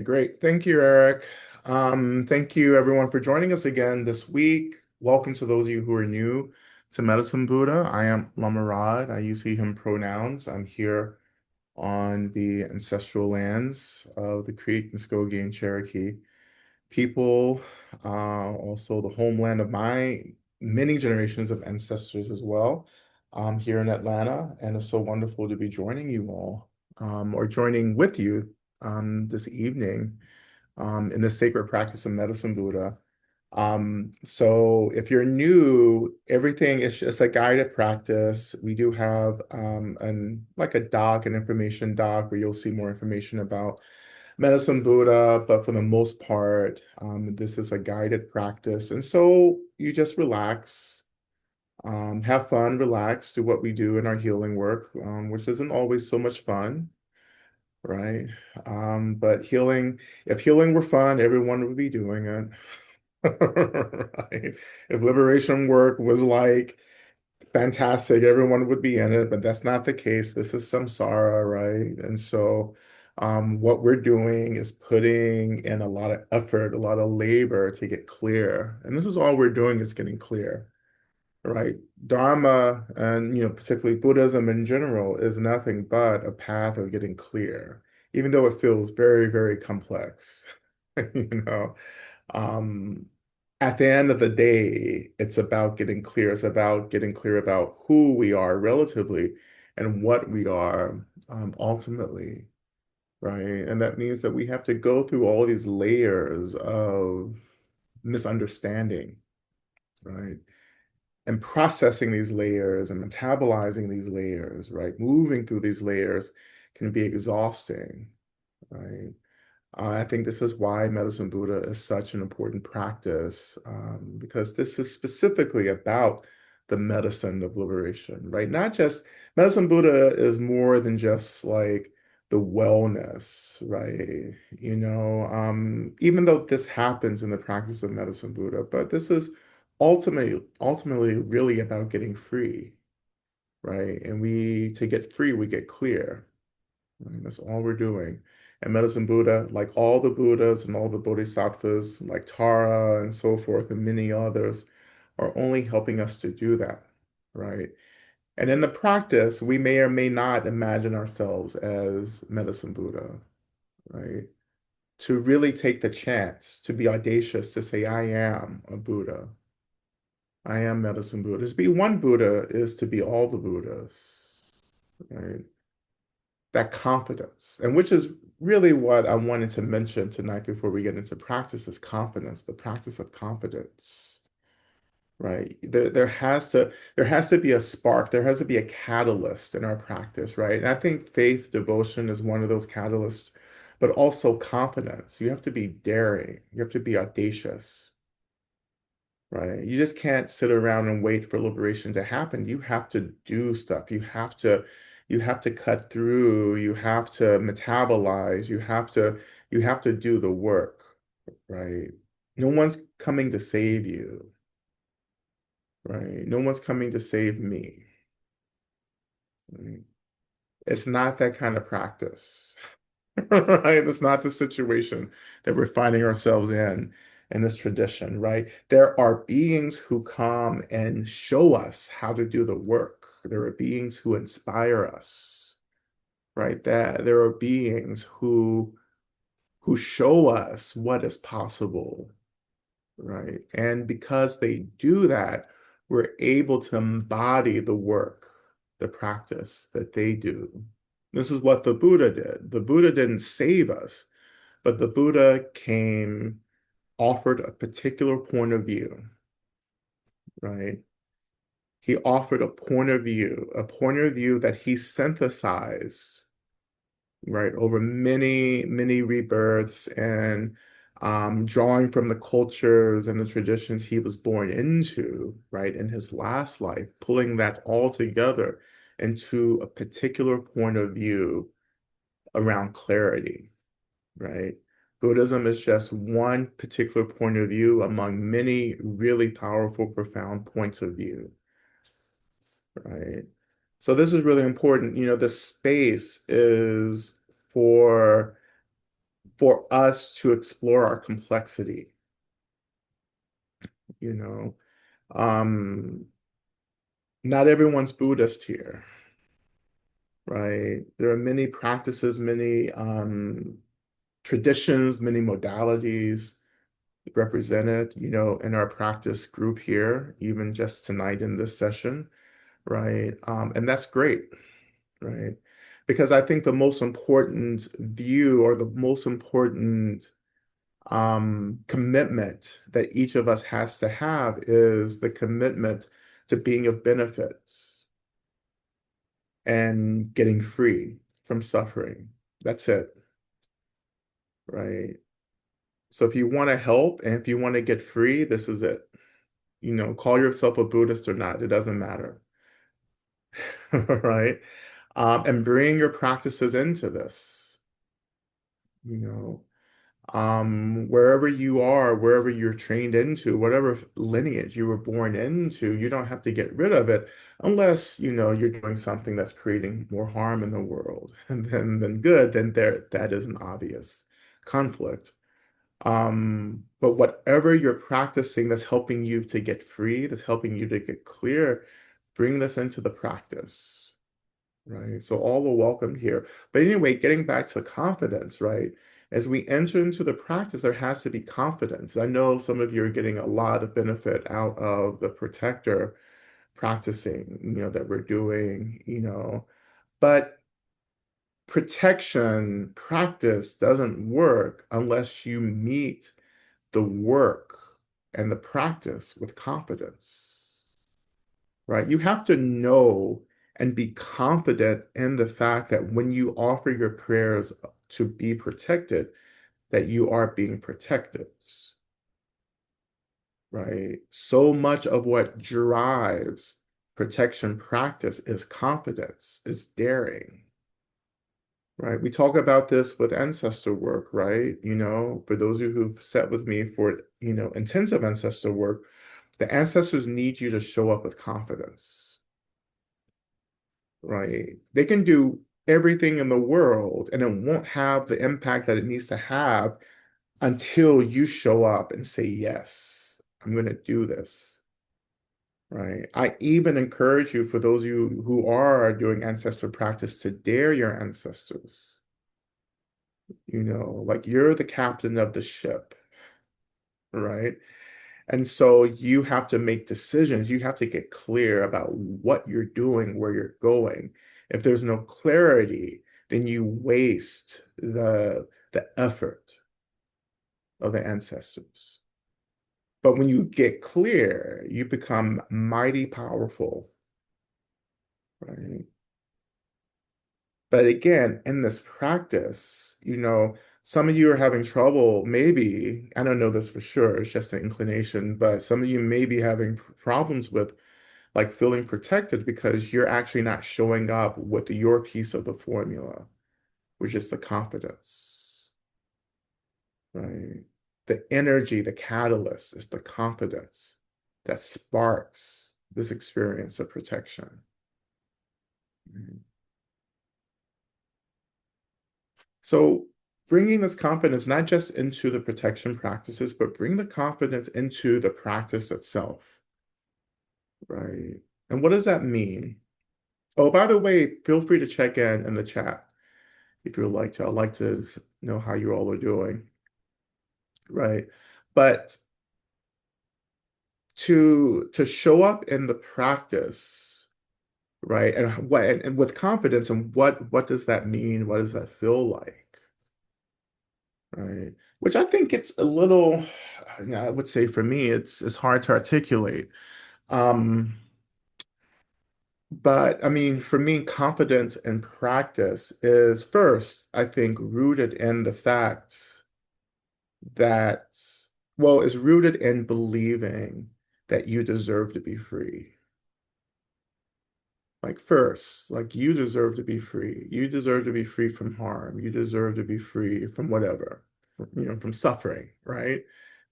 Great. Thank you, Eric. Thank you, everyone, for joining us again this week. Welcome to those of you who are new to Medicine Buddha. I am Lama Rod. I use he, him pronouns. I'm here on the ancestral lands of the Creek, Muskogee, and Cherokee people, also the homeland of my many generations of ancestors as well. I'm here in Atlanta, and it's so wonderful to be joining you all, or joining with you this evening in the sacred practice of Medicine Buddha. So if you're new, everything is just a guided practice. We do have like a doc, an information doc where you'll see more information about Medicine Buddha, but for the most part, this is a guided practice. And so you just relax, have fun, relax, do what we do in our healing work, which isn't always so much fun, right? But if healing were fun, everyone would be doing it. Right? If liberation work was like fantastic, everyone would be in it, but that's not the case. This is samsara, right? And so what we're doing is putting in a lot of effort, a lot of labor to get clear. And this is all we're doing is getting clear, right? Dharma and particularly Buddhism in general is nothing but a path of getting clear, even though it feels very, very complex. You know, um, at the end of the day, it's about getting clear. It's about getting clear about who we are relatively and what we are ultimately, right? And that means that we have to go through all these layers of misunderstanding, right? And processing these layers and metabolizing these layers, right? Moving through these layers can be exhausting, right? I think this is why Medicine Buddha is such an important practice, because this is specifically about the medicine of liberation, right? Not just Medicine Buddha is more than just like the wellness, right? Even though this happens in the practice of Medicine Buddha, but this is ultimately really about getting free, right? And to get free, we get clear. I mean, that's all we're doing. And Medicine Buddha, like all the Buddhas and all the Bodhisattvas, like Tara and so forth, and many others, are only helping us to do that, right? And in the practice, we may or may not imagine ourselves as Medicine Buddha, right? To really take the chance to be audacious, to say, I am a Buddha. I am Medicine Buddha. To be one Buddha is to be all the Buddhas, right? That confidence, and which is really what I wanted to mention tonight before we get into practice is confidence, the practice of confidence, right? There has to be a spark, there has to be a catalyst in our practice, right? And I think faith, devotion is one of those catalysts, but also confidence. You have to be daring, you have to be audacious, right? You just can't sit around and wait for liberation to happen. You have to do stuff. You have to cut through, you have to metabolize, you have to do the work, right? No one's coming to save you, right? No one's coming to save me. Right? It's not that kind of practice. Right? It's not the situation that we're finding ourselves in this tradition, right? There are beings who come and show us how to do the work. There are beings who inspire us, right? That there are beings who show us what is possible, right? And because they do that, we're able to embody the work, the practice that they do. This is what the Buddha did. The Buddha didn't save us, but the Buddha came, offered a particular point of view, right? He offered a point of view that he synthesized, right, over many, many rebirths and drawing from the cultures and the traditions he was born into, right, in his last life, pulling that all together into a particular point of view around clarity, right? Buddhism is just one particular point of view among many really powerful, profound points of view, right? So this is really important. The space is for for us to explore our complexity, you know. Um, Not everyone's Buddhist here, right? There are many practices, many traditions, many modalities represented, in our practice group here, even just tonight in this session, right? And that's great, right? Because I think the most important view or the most important commitment that each of us has to have is the commitment to being of benefit and getting free from suffering. That's it, right? So if you want to help and if you want to get free, this is it. Call yourself a Buddhist or not, it doesn't matter, right? And bring your practices into this, you know, wherever you are, wherever you're trained into, whatever lineage you were born into, you don't have to get rid of it unless, you're doing something that's creating more harm in the world and then good, then that is an obvious conflict. But whatever you're practicing that's helping you to get free, that's helping you to get clear, bring this into the practice, right? So all are welcome here. But anyway, getting back to confidence, right? As we enter into the practice, there has to be confidence. I know some of you are getting a lot of benefit out of the protector practicing, that we're doing, but protection practice doesn't work unless you meet the work and the practice with confidence, right? You have to know and be confident in the fact that when you offer your prayers to be protected, that you are being protected, right? So much of what drives protection practice is confidence, is daring, right? We talk about this with ancestor work, right? For those of you who've sat with me for, intensive ancestor work, the ancestors need you to show up with confidence, right? They can do everything in the world and it won't have the impact that it needs to have until you show up and say, yes, I'm going to do this, right? I even encourage you, for those of you who are doing ancestor practice, to dare your ancestors. Like you're the captain of the ship, right? And so you have to make decisions. You have to get clear about what you're doing, where you're going. If there's no clarity, then you waste the effort of the ancestors. But when you get clear, you become mighty powerful, right? But again, in this practice, some of you are having trouble, maybe, I don't know this for sure, it's just an inclination, but some of you may be having problems with like feeling protected because you're actually not showing up with your piece of the formula, which is the confidence, right? The energy, the catalyst is the confidence that sparks this experience of protection. Mhm. So bringing this confidence not just into the protection practices, but bring the confidence into the practice itself, right? And what does that mean? Oh, by the way, feel free to check in the chat if you would like to. I'd like to know how you all are doing, right? But to show up in the practice, right? And with confidence, and what does that mean? What does that feel like? Right. Which I think it's a little, yeah, I would say for me, it's hard to articulate. Um, but I mean, for me, confidence in practice is first, I think, rooted in the fact that, well, is rooted in believing that you deserve to be free. Like first, like you deserve to be free. You deserve to be free from harm. You deserve to be free from whatever, from suffering, right?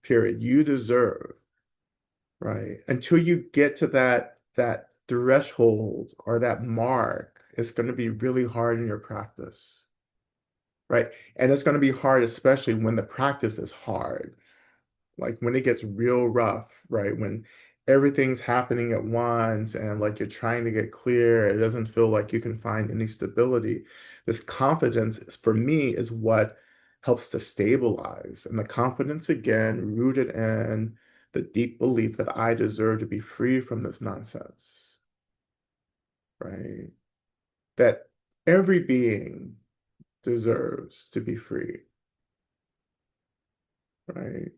Period. You deserve, right? Until you get to that threshold or that mark, it's going to be really hard in your practice. right? And it's going to be hard, especially when the practice is hard, like when it gets real rough, right? When everything's happening at once and like you're trying to get clear, it doesn't feel like you can find any stability. This confidence, for me, is what helps to stabilize. And the confidence, again, rooted in the deep belief that I deserve to be free from this nonsense, right? That every being deserves to be free, right?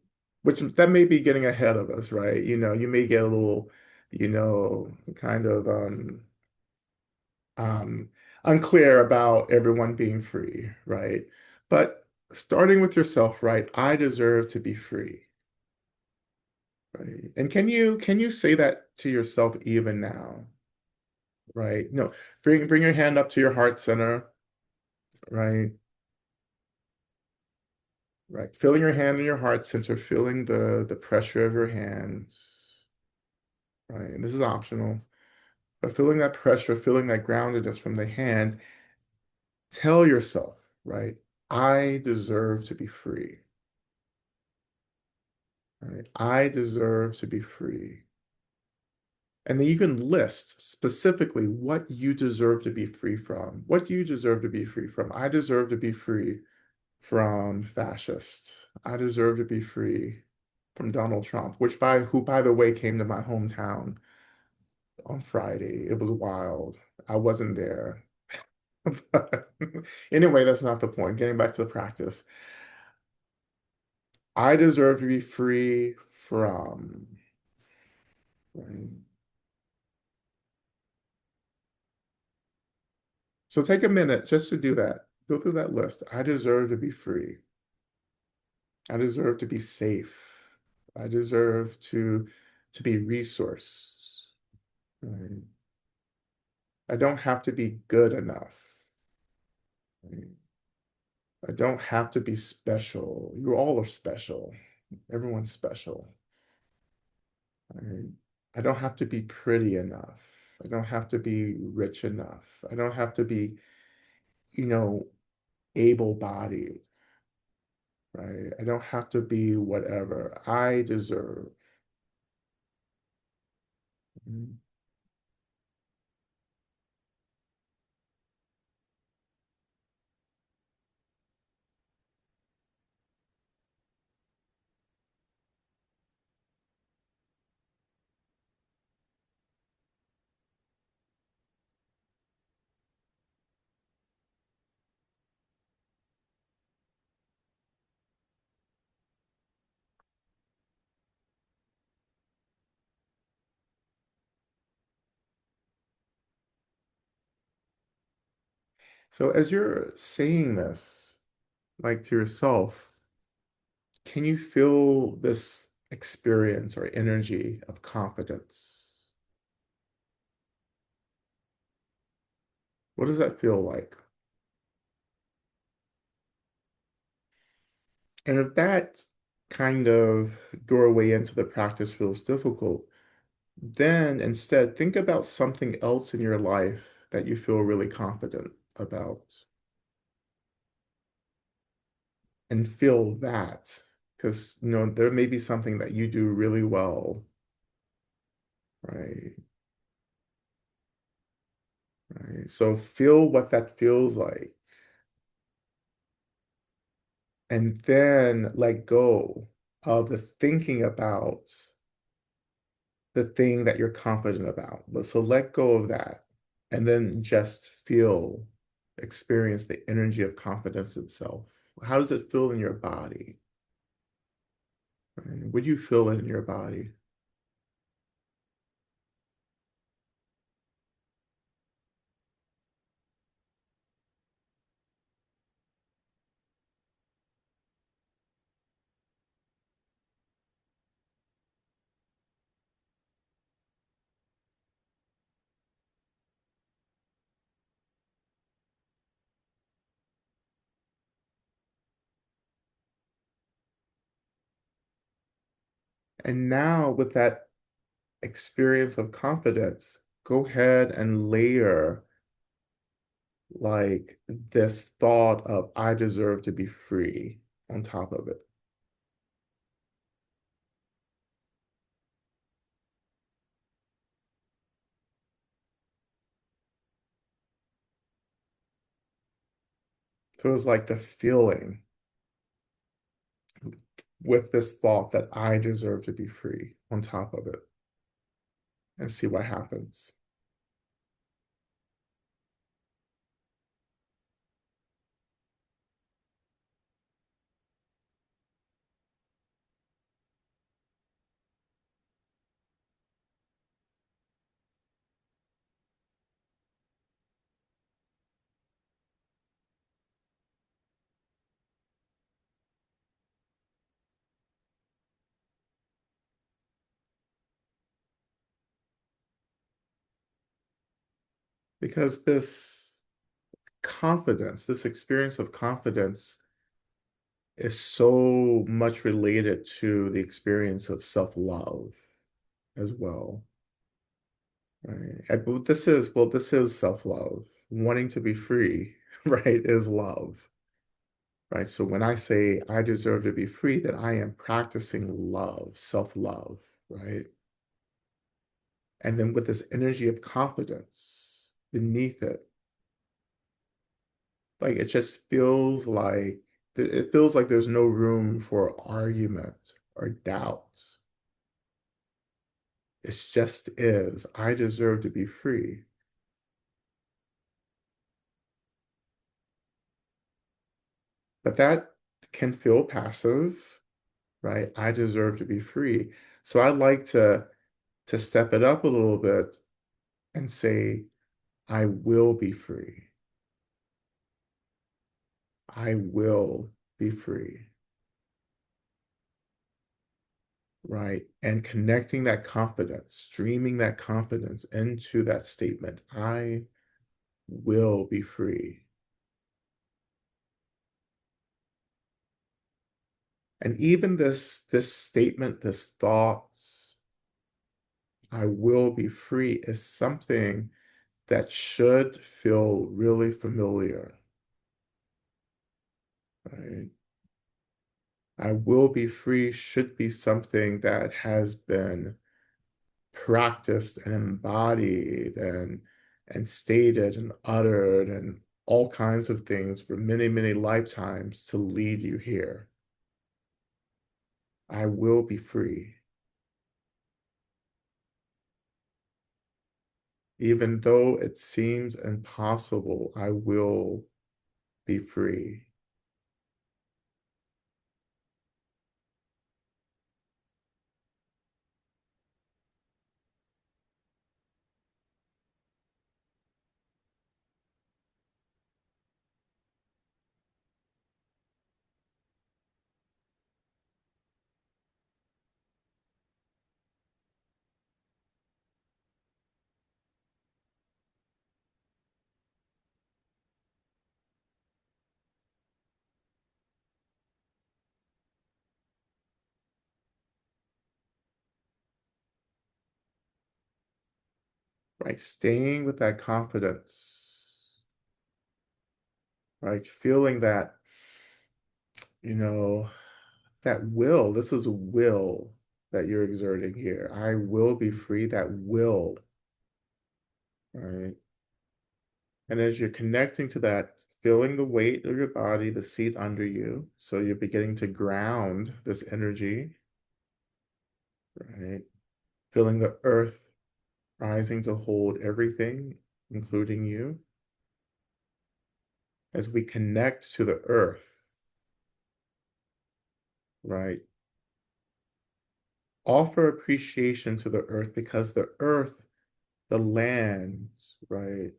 Which that may be getting ahead of us, right? You may get a little, kind of um, unclear about everyone being free, right? But starting with yourself, right? I deserve to be free, right? And can you say that to yourself even now, right? No, bring your hand up to your heart center, right? Right. Feeling your hand in your heart center, feeling the pressure of your hands, right? And this is optional. But feeling that pressure, feeling that groundedness from the hand, tell yourself, right? I deserve to be free, right? I deserve to be free. And then you can list specifically what you deserve to be free from. What do you deserve to be free from? I deserve to be free from fascists. I deserve to be free from Donald Trump, who by the way came to my hometown on Friday. It was wild. I wasn't there. But anyway, that's not the point. Getting back to the practice. I deserve to be free from, right? So take a minute just to do that. Go through that list. I deserve to be free. I deserve to be safe. I deserve to be resourced. Right? I don't have to be good enough. Right? I don't have to be special. You all are special. Everyone's special. Right? I don't have to be pretty enough. I don't have to be rich enough. I don't have to be, you know, able-bodied, right? I don't have to be whatever. I deserve. Mhm. So as you're saying this, like to yourself, can you feel this experience or energy of confidence? What does that feel like? And if that kind of doorway into the practice feels difficult, then instead think about something else in your life that you feel really confident about and feel that. Because, there may be something that you do really well, right? Right. So feel what that feels like. And then let go of the thinking about the thing that you're confident about. So let go of that and then just feel, experience the energy of confidence itself. How does it feel in your body? Right? Would you feel it in your body? And now with that experience of confidence, go ahead and layer like this thought of I deserve to be free on top of it. So it was like the feeling with this thought that I deserve to be free on top of it and see what happens. Because this confidence, this experience of confidence is so much related to the experience of self-love as well, right? But this is self-love. Wanting to be free, right, is love, right? So when I say I deserve to be free, that I am practicing love, self-love, right? And then with this energy of confidence beneath it, like it feels like there's no room for argument or doubt. It just is. I deserve to be free. But that can feel passive, right? I deserve to be free. So I like to step it up a little bit and say, I will be free. I will be free, right? And connecting that confidence, streaming that confidence into that statement, I will be free. And even this statement, this thought, I will be free, is something that should feel really familiar, right? I will be free should be something that has been practiced and embodied and stated and uttered and all kinds of things for many, many lifetimes to lead you here. I will be free. Even though it seems impossible, I will be free. Right? Staying with that confidence, right? Feeling that, you know, that will, this is will that you're exerting here. I will be free, that will, right? And as you're connecting to that, feeling the weight of your body, the seat under you, so you're beginning to ground this energy, right? Feeling the earth rising to hold everything, including you. As we connect to the earth, right? Offer appreciation to the earth because the earth, the land, right?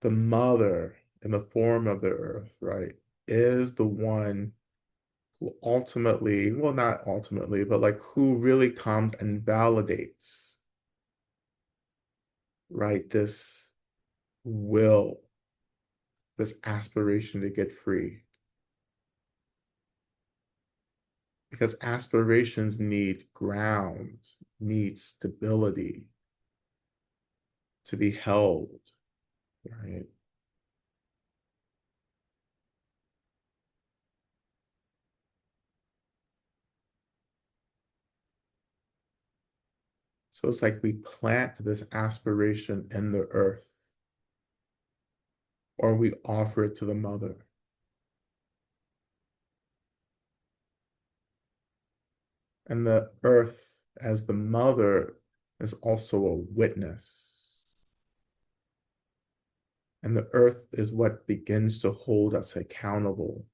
The mother in the form of the earth, right? Is the one who ultimately, well, not ultimately, but like who really comes and validates, right? This will, this aspiration to get free. Because aspirations need ground, need stability to be held, right? So it's like we plant this aspiration in the earth, or we offer it to the mother. And the earth, as the mother, is also a witness. And the earth is what begins to hold us accountable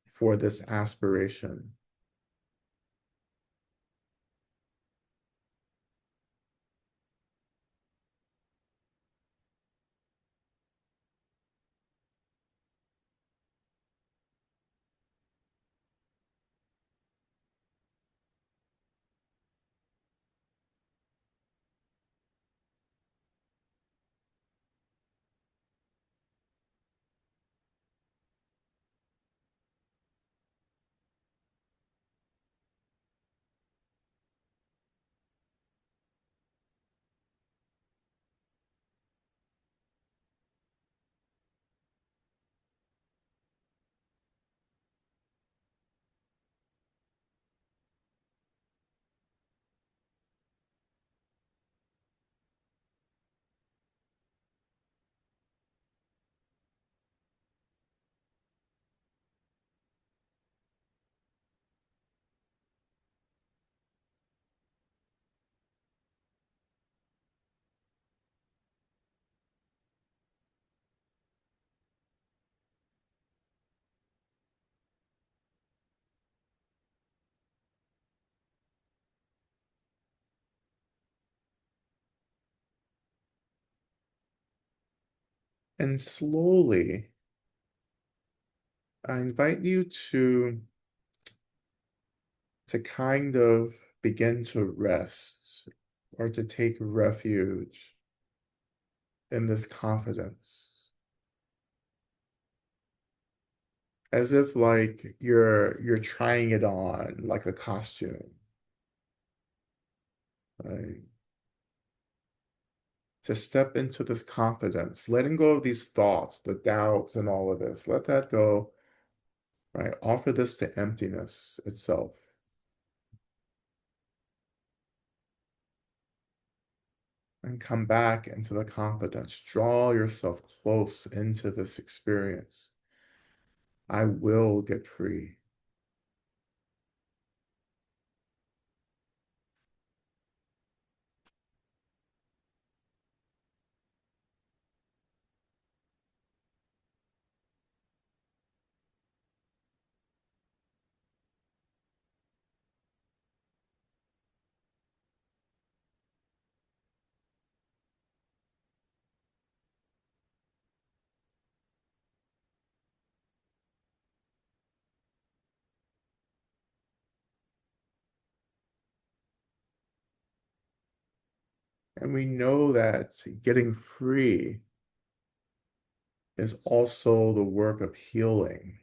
for this aspiration. And slowly, I invite you to kind of begin to rest or to take refuge in this confidence. As if like you're trying it on like a costume, right? To step into this confidence, letting go of these thoughts, the doubts and all of this. Let that go, right? Offer this to emptiness itself and come back into the confidence. Draw yourself close into this experience. I will get free. And we know that getting free is also the work of healing,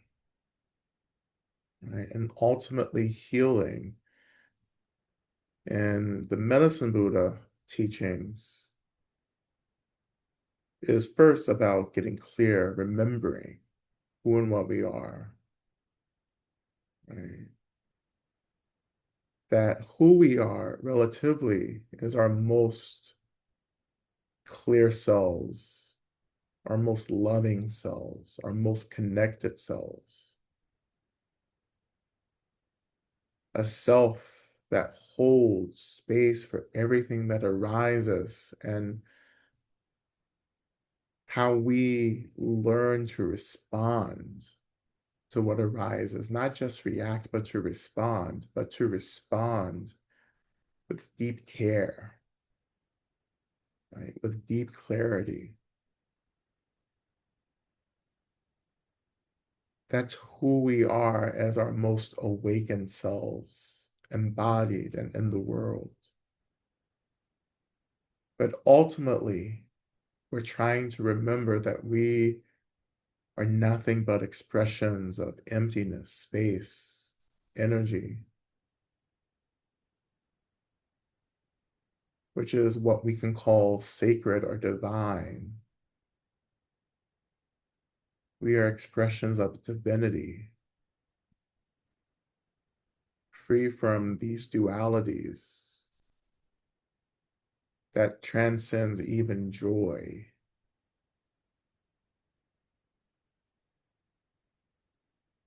right? And ultimately healing in the medicine Buddha teachings is first about getting clear, remembering who and what we are, right? That who we are relatively is our most clear selves, our most loving selves, our most connected selves. A self that holds space for everything that arises and how we learn to respond to what arises, not just react, but to respond with deep care, right? With deep clarity. That's who we are as our most awakened selves, embodied and in the world. But ultimately, we're trying to remember that we are nothing but expressions of emptiness, space, energy, which is what we can call sacred or divine. We are expressions of divinity, free from these dualities that transcends even joy.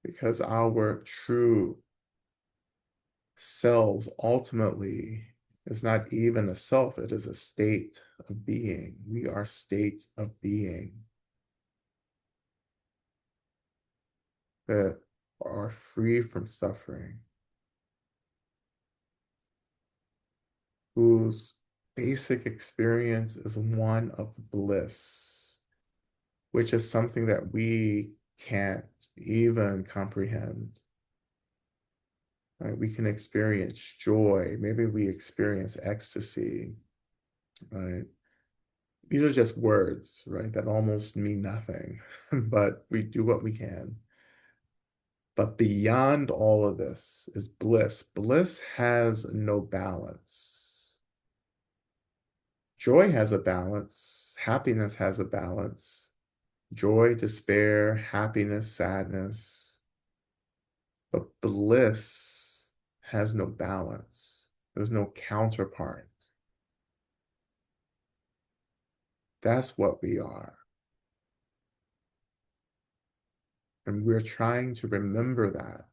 Because our true selves ultimately is not even a self, it is a state of being. We are states of being that are free from suffering, whose basic experience is one of bliss, which is something that we can't even comprehend. Right? We can experience joy. Maybe we experience ecstasy, right? These are just words, right? That almost mean nothing, but we do what we can. But beyond all of this is bliss. Bliss has no balance. Joy has a balance. Happiness has a balance. Joy, despair, happiness, sadness. But bliss has no balance. There's no counterpart. That's what we are. And we're trying to remember that.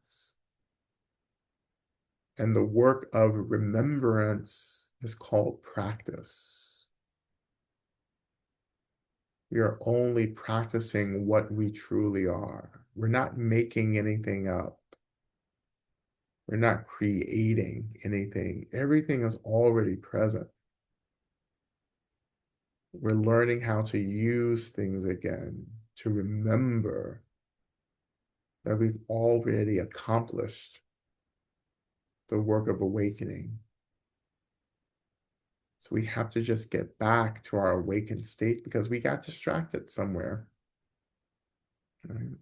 And the work of remembrance is called practice. We are only practicing what we truly are. We're not making anything up. We're not creating anything. Everything is already present. We're learning how to use things again, to remember that we've already accomplished the work of awakening. So we have to just get back to our awakened state because we got distracted somewhere. Right?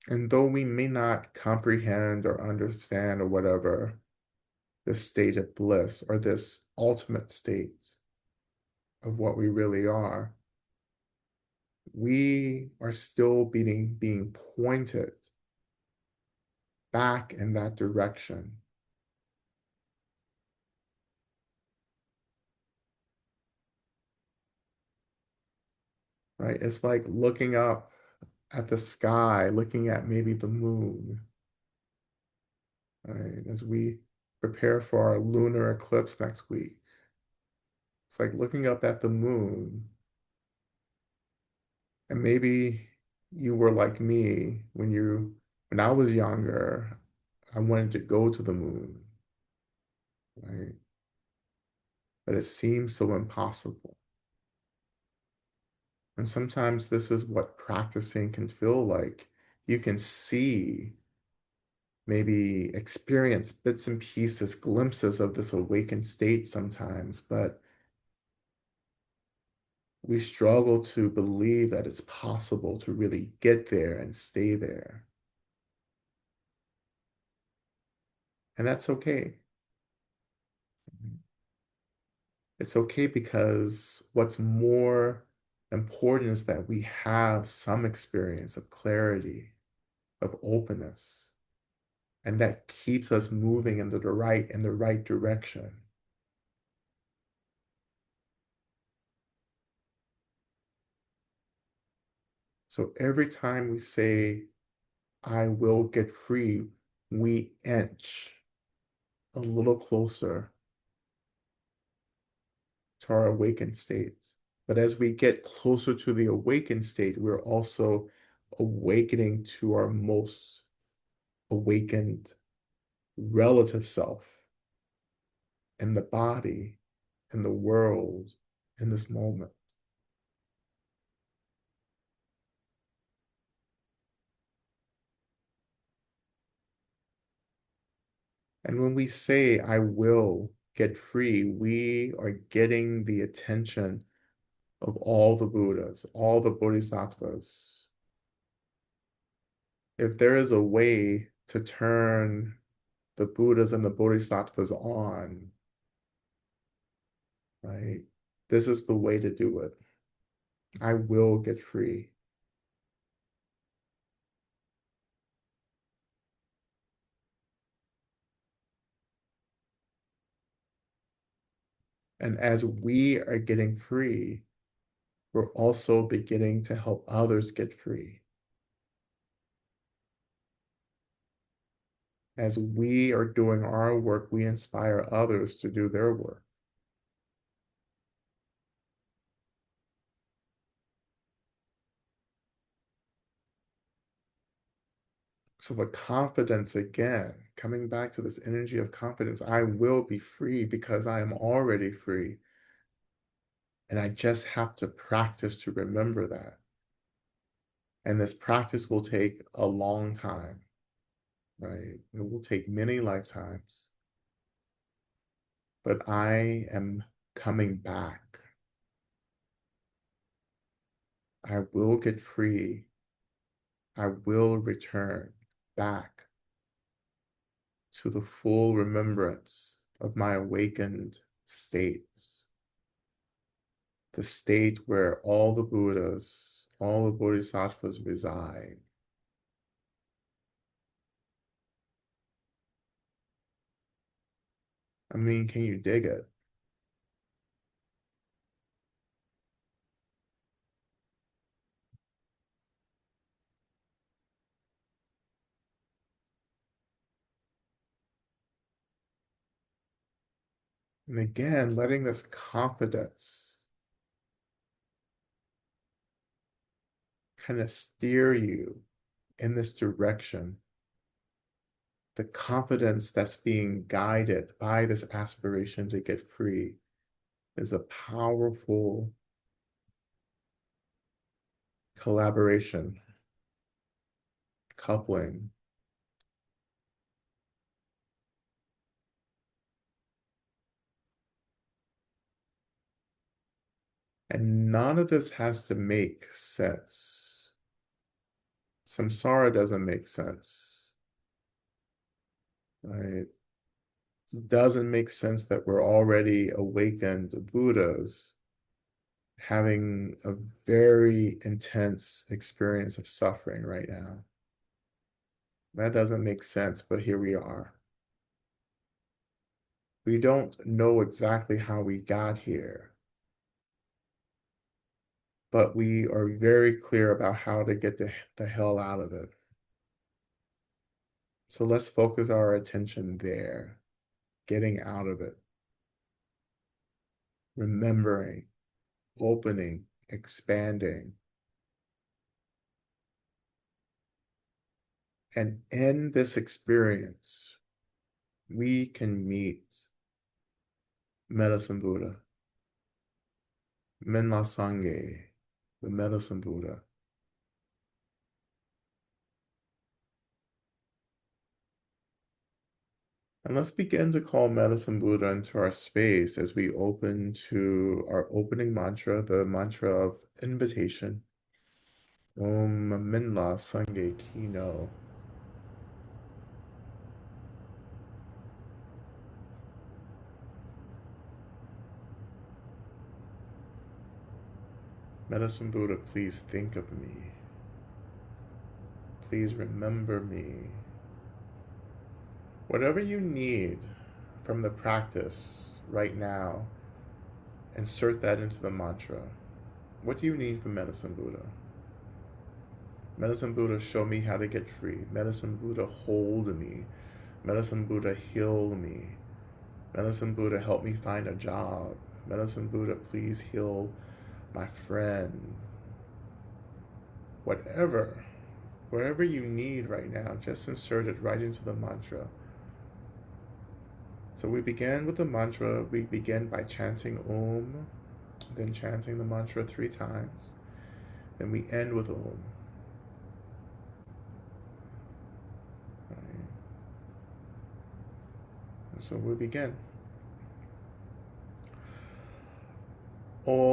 And though we may not comprehend or understand or whatever this state of bliss or this ultimate state of what we really are, we are still being pointed back in that direction. Right? It's like looking up at the sky, looking at maybe the moon, right? As we prepare for our lunar eclipse next week. It's like looking up at the moon, and maybe you were like me when I was younger, I wanted to go to the moon, right? But it seems so impossible. And sometimes this is what practicing can feel like. You can see, maybe experience bits and pieces, glimpses of this awakened state sometimes, but we struggle to believe that it's possible to really get there and stay there. And that's okay. It's okay because what's more important is that we have some experience of clarity, of openness, and that keeps us moving in the right direction. So every time we say, I will get free, we inch a little closer to our awakened state. But as we get closer to the awakened state, we're also awakening to our most awakened relative self in the body, in the world, in this moment. And when we say, I will get free, we are getting the attention of all the Buddhas, all the Bodhisattvas. If there is a way to turn the Buddhas and the Bodhisattvas on, right? This is the way to do it. I will get free. And as we are getting free, we're also beginning to help others get free. As we are doing our work, we inspire others to do their work. So the confidence again, coming back to this energy of confidence, I will be free because I am already free. And I just have to practice to remember that. And this practice will take a long time, right? It will take many lifetimes. But I am coming back. I will get free. I will return back to the full remembrance of my awakened state, the state where all the Buddhas, all the Bodhisattvas reside. I mean, can you dig it? And again, letting this confidence kind of steer you in this direction. The confidence that's being guided by this aspiration to get free is a powerful collaboration, coupling. And none of this has to make sense. Samsara doesn't make sense, right? It doesn't make sense that we're already awakened Buddhas having a very intense experience of suffering right now. That doesn't make sense, but here we are. We don't know exactly how we got here, but we are very clear about how to get the hell out of it. So let's focus our attention there, getting out of it, remembering, opening, expanding. And in this experience, we can meet Medicine Buddha, Menla Sangye, the Medicine Buddha. And let's begin to call Medicine Buddha into our space as we open to our opening mantra, the mantra of invitation. Om Minla Sangye Kino. Medicine Buddha, please think of me. Please remember me. Whatever you need from the practice right now, insert that into the mantra. What do you need from Medicine Buddha? Medicine Buddha, show me how to get free. Medicine Buddha, hold me. Medicine Buddha, heal me. Medicine Buddha, help me find a job. Medicine Buddha, please heal my friend. Whatever you need right now, just insert it right into the mantra. So we begin with the mantra. We begin by chanting Om, then chanting the mantra 3 times. Then we end with Om. Right. And so we begin. Om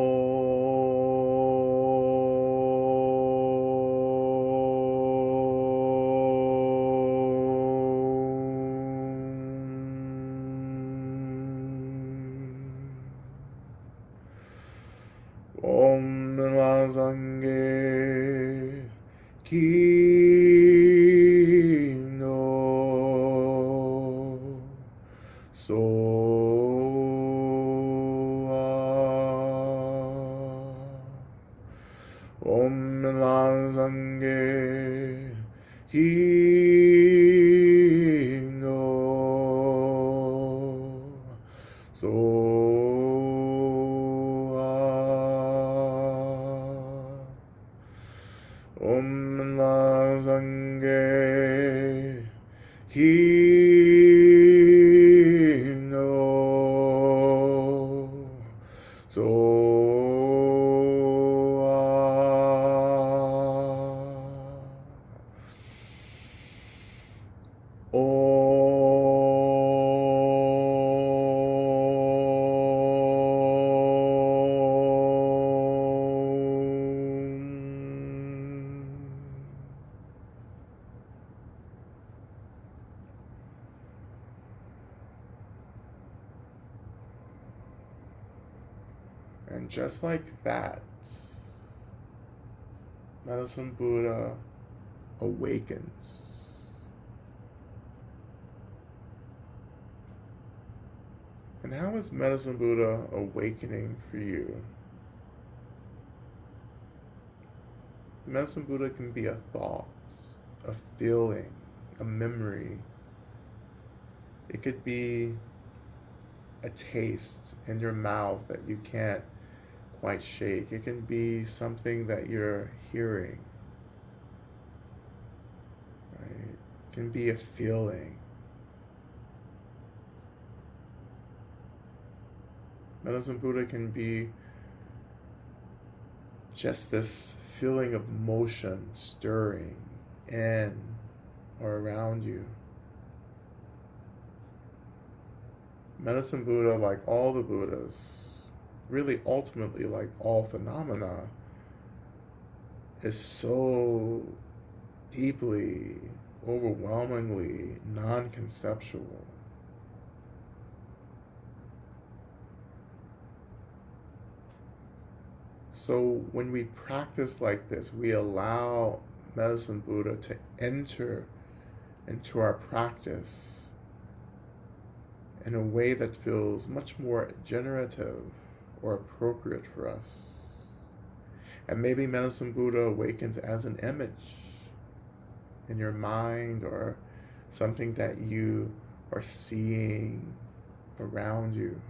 Lazange Kino So Om Lang Sange Hingo So Om Lang Sange Hingo So And just like that, Medicine Buddha awakens. And how is Medicine Buddha awakening for you? Medicine Buddha can be a thought, a feeling, a memory. It could be a taste in your mouth that you can't quite shake. It can be something that you're hearing, right? It can be a feeling. Medicine Buddha can be just this feeling of motion stirring in or around you. Medicine Buddha, like all the Buddhas, really ultimately like all phenomena, is so deeply, overwhelmingly non-conceptual. So when we practice like this, we allow Medicine Buddha to enter into our practice in a way that feels much more generative or appropriate for us. And maybe Medicine Buddha awakens as an image in your mind or something that you are seeing around you.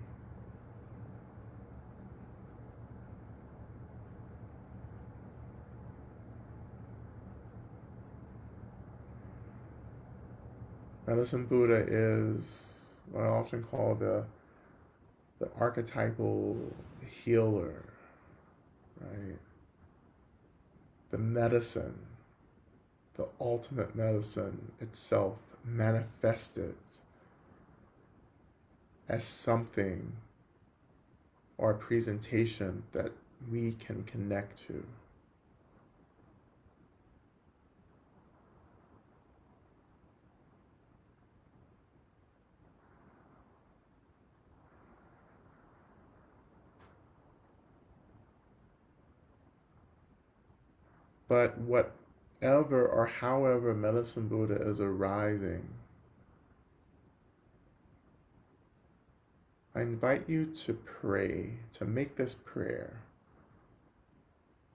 Medicine Buddha is what I often call the archetypal healer, right? The medicine, the ultimate medicine itself manifested as something or a presentation that we can connect to. But whatever or however Medicine Buddha is arising, I invite you to pray, to make this prayer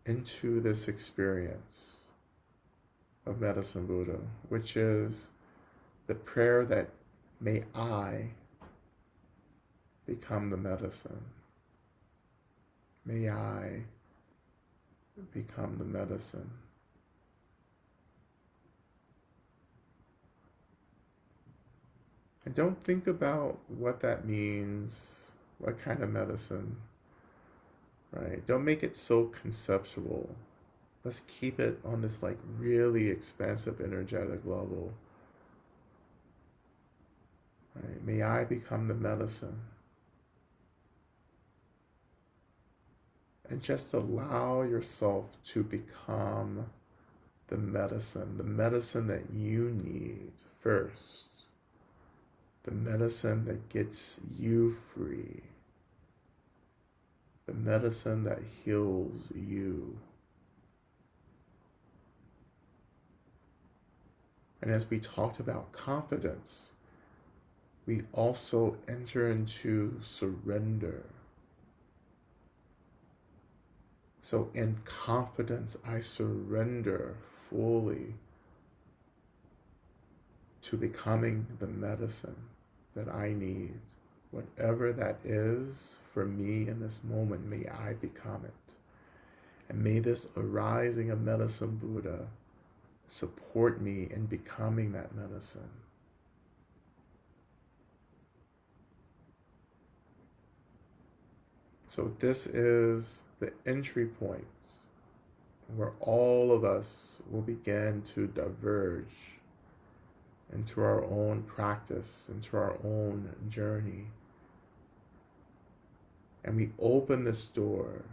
into this experience of Medicine Buddha, which is the prayer that may I become the medicine. May I become the medicine. And don't think about what that means, what kind of medicine, right? Don't make it so conceptual. Let's keep it on this like really expansive energetic level. Right? May I become the medicine. And just allow yourself to become the medicine that you need first, the medicine that gets you free, the medicine that heals you. And as we talked about confidence, we also enter into surrender. So in confidence, I surrender fully to becoming the medicine that I need. Whatever that is for me in this moment, may I become it. And may this arising of Medicine Buddha support me in becoming that medicine. So this is the entry point where all of us will begin to diverge into our own practice, into our own journey. And we open this door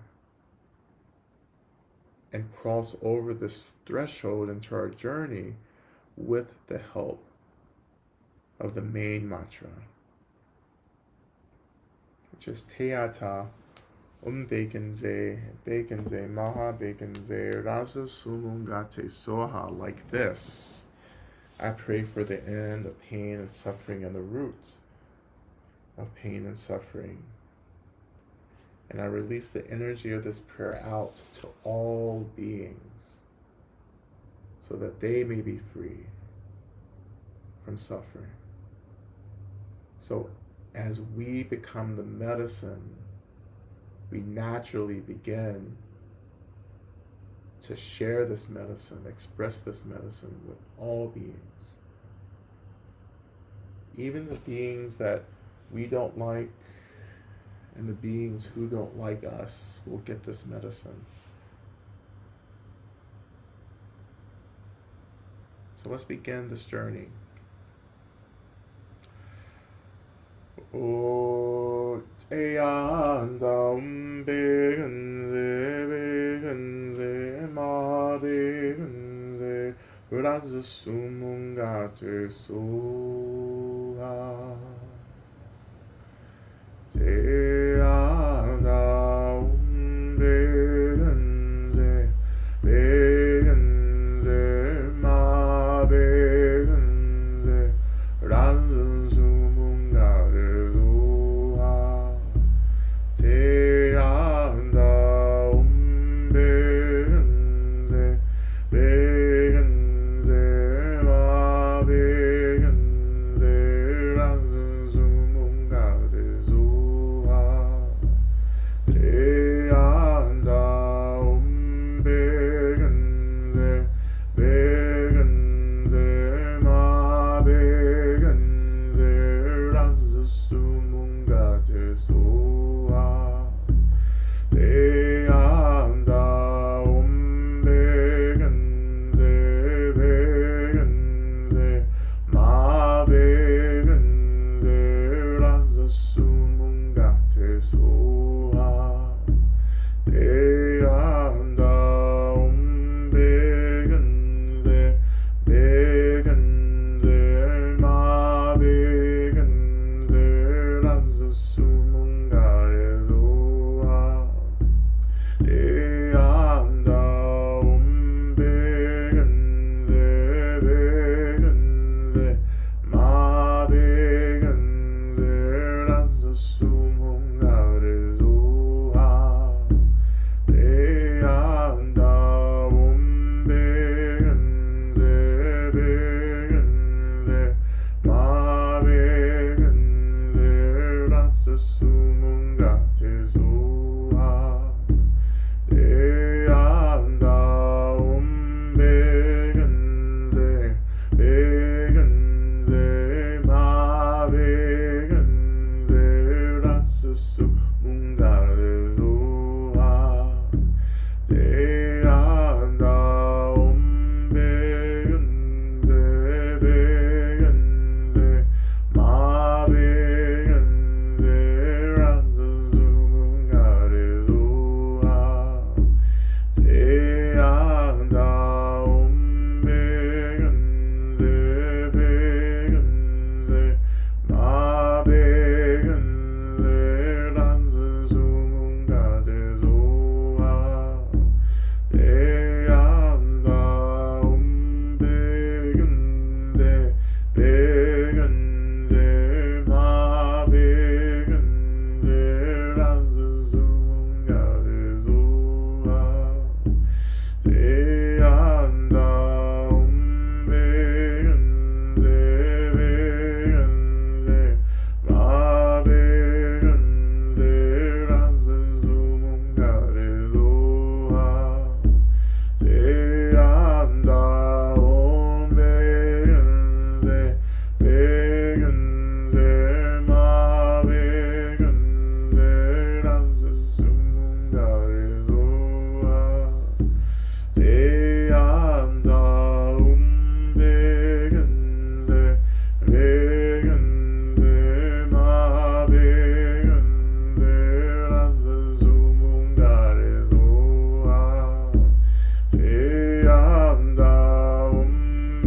and cross over this threshold into our journey with the help of the main mantra, which is Teata Bekenze, Maha Bekenze, Raza Sumungate Soha. Like this, I pray for the end of pain and suffering and the root of pain and suffering. And I release the energy of this prayer out to all beings so that they may be free from suffering. So as we become the medicine, we naturally begin to share this medicine, express this medicine with all beings. Even the beings that we don't like and the beings who don't like us will get this medicine. So let's begin this journey. O Eyanda Begenze Ma Begenze Raza Sumungate Soha Eyanda Begenze Begenze Ma Begenze Raza Sumungate Soha Eyanda Begenze Begenze Ma Begenze Raza Sumungate Soha 대한다운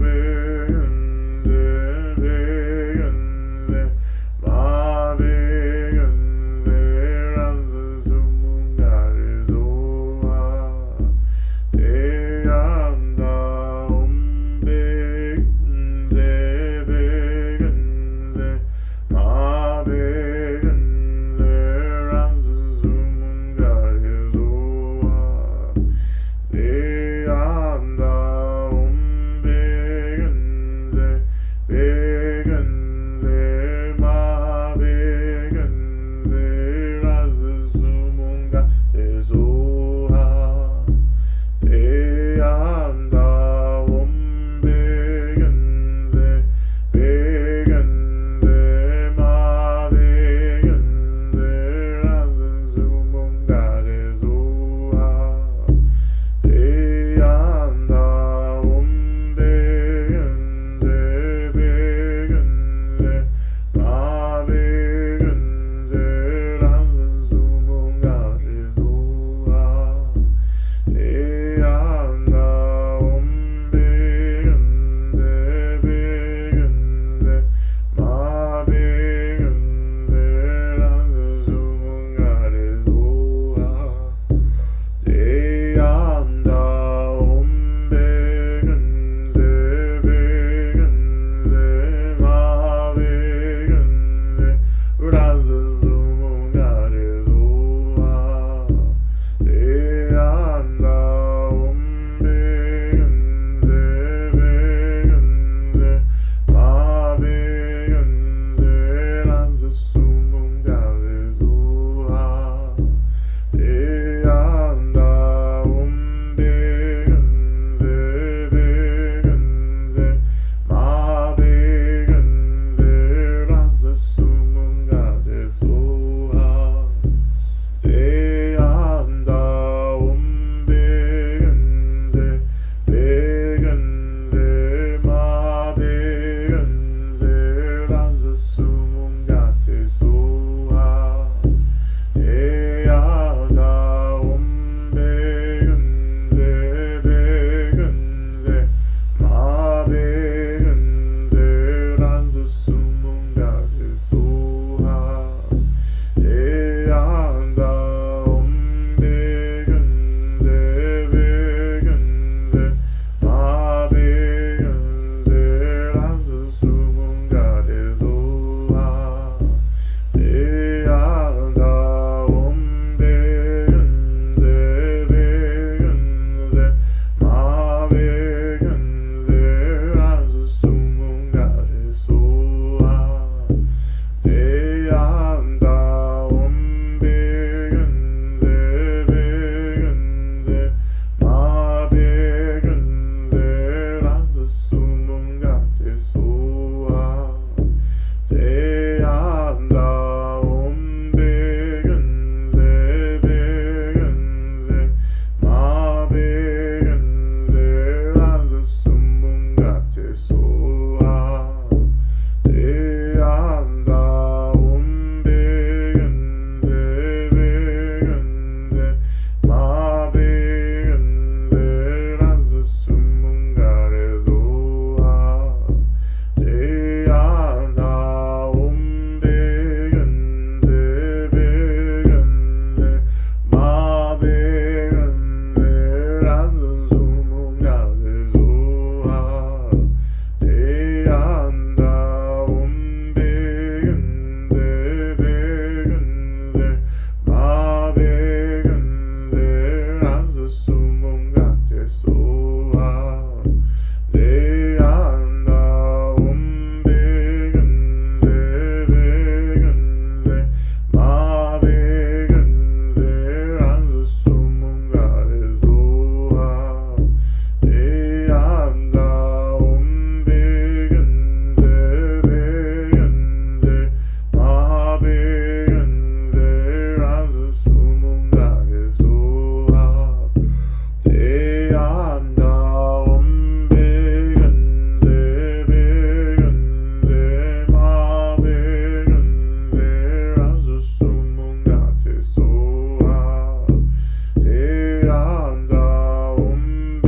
백은세 백은세 마백은세 란스 수문가를 소화 대한다운 백은세 백은세 마백은세 란스 수문가를 소화 대한다운 백은세 백은세 마백은세 라스 수문가 대소하 대한다운 백은세 백은세 마백은세 라스 수문가 대소하 대한다운 백은세 백은세 마백은세 란스 수문가 대소하 대한다운 백은세 백은세 마백은세 란스 수문가 대소하 대한다운 백은세 백은세 마백은세 란스 수문가 대소하 대한다운 백은세 백은세 마백은세 란스 수문가 대소하 대한다운 백은세 백은세 마백은세 란스 수문가 대소하 대한다운 백은세 백은세 마백은세 란스 수문가 대소하 대한다운 백은세 백은세 마백은세 란스 수문가 대소하 대한다운 백은세 백은세 마백은세 란스 수문가 대소하 대한다운 백은세 백은세 마백은세 란스 수문가 대소하 대한다운 백은세 백은세 마백은세 란스 수문가 대소하 대한다운 백은세 백은세 마백은세 란스 수문가 대소하 대한다운 백은세 백은세 마백은세 란스 수문가 대소하 대한다운 백은세 백은세 마백은세 란스 수문가 대소하 대한다운 백은세 백은세 마백은세 란스 수문가 대소하 대한다운 백은세 백은세 마백은세 란스 수문가 대소하 대한다운 백은세 백은세 마백은세 란스 수문가 대소하 대한다운 백은세 백은세 마백은세 란스 수문가 대소하 대한다운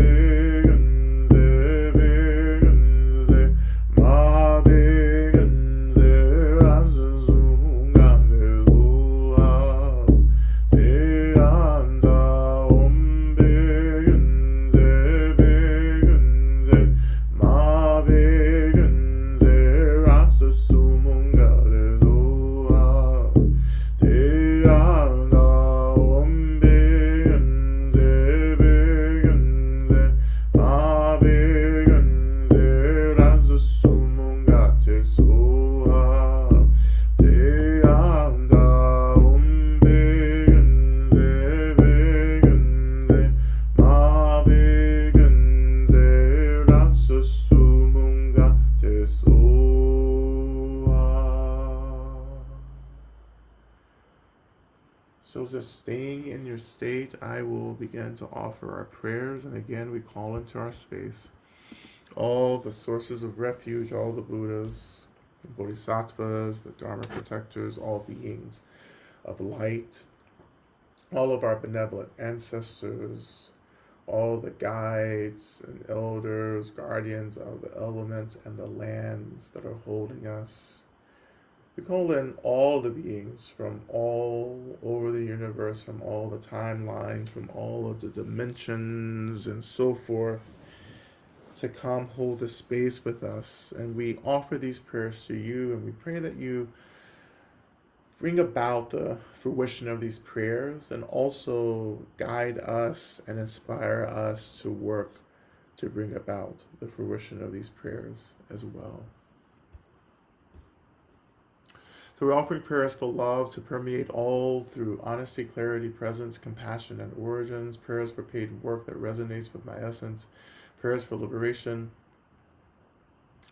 are staying in your state, I will begin to offer our prayers. And again, we call into our space all the sources of refuge, all the Buddhas, the Bodhisattvas, the Dharma protectors, all beings of light, all of our benevolent ancestors, all the guides and elders, guardians of the elements and the lands that are holding us. We call in all the beings from all over the universe, from all the timelines, from all of the dimensions, and so forth, to come hold the space with us. And we offer these prayers to you, and we pray that you bring about the fruition of these prayers and also guide us and inspire us to work to bring about the fruition of these prayers as well. So we're offering prayers for love to permeate all through honesty, clarity, presence, compassion, and origins. Prayers for paid work that resonates with my essence. Prayers for liberation.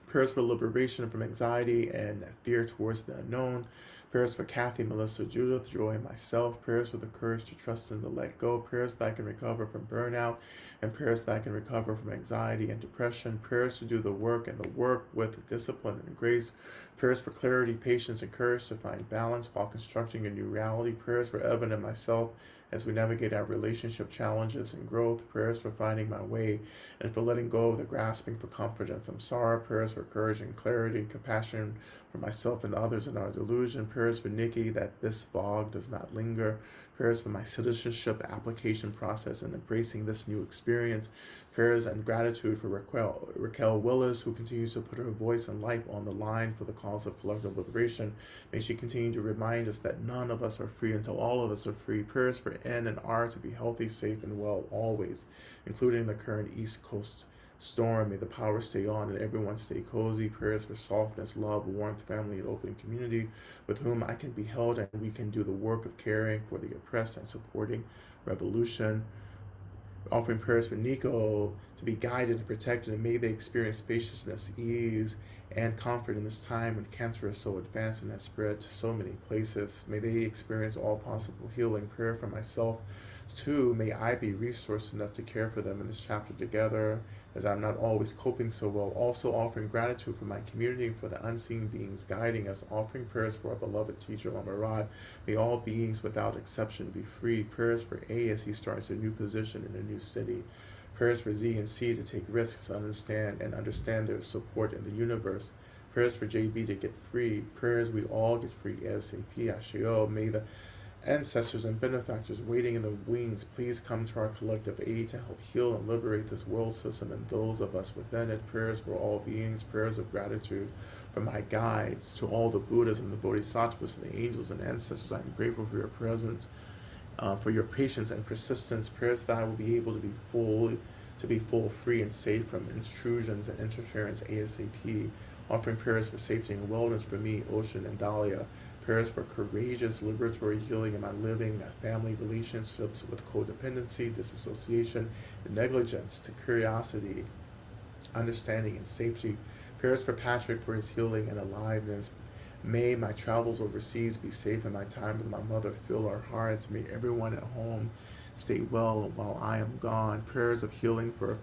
Prayers for liberation from anxiety and fear towards the unknown. Prayers for Kathy, Melissa, Judith, Joy, and myself. Prayers for the courage to trust and to let go. Prayers that I can recover from burnout. And prayers that I can recover from anxiety and depression. Prayers to do the work and the work with discipline and grace. Prayers for clarity, patience, and courage to find balance while constructing a new reality. Prayers for Evan and myself as we navigate our relationship challenges and growth. Prayers for finding my way and for letting go of the grasping for comfort and samsara. Prayers for courage and clarity and compassion for myself and others in our delusion. Prayers for Nikki that this fog does not linger. Prayers for my citizenship application process and embracing this new experience. Prayers and gratitude for Raquel Willis, who continues to put her voice and life on the line for the cause of collective liberation. May she continue to remind us that none of us are free until all of us are free. Prayers for N and R to be healthy, safe, and well always, including the current East Coast storm. May the power stay on and everyone stay cozy. Prayers for softness, love, warmth, family, and open community with whom I can be held and we can do the work of caring for the oppressed and supporting revolution. Offering prayers for Nico to be guided and protected, and may they experience spaciousness, ease, and comfort in this time when cancer is so advanced and has spread to so many places. May they experience all possible healing. Prayer for myself too. May I be resourced enough to care for them in this chapter together, as I'm not always coping so well. Also offering gratitude for my community and for the unseen beings guiding us. Offering prayers for our beloved teacher, Lama Rod. May all beings without exception be free. Prayers for A as he starts a new position in a new city. Prayers for Z and C to take risks, understand their support in the universe. Prayers for JB to get free. Prayers we all get free ASAP. Ashio. May the ancestors and benefactors waiting in the wings please come to our collective aid to help heal and liberate this world system and those of us within it. Prayers for all beings. Prayers of gratitude for my guides, to all the Buddhas and the Bodhisattvas and the angels and ancestors. I'm grateful for your presence, for your patience and persistence. Prayers that I will be able to be full, free, and safe from intrusions and interference ASAP. Offering prayers for safety and wellness for me, Ocean, and Dahlia. Prayers for courageous liberatory healing in my living family relationships with codependency, disassociation, and negligence, to curiosity, understanding, and safety. Prayers for Patrick for his healing and aliveness. May my travels overseas be safe and my time with my mother fill our hearts. May everyone at home stay well while I am gone. Prayers of healing for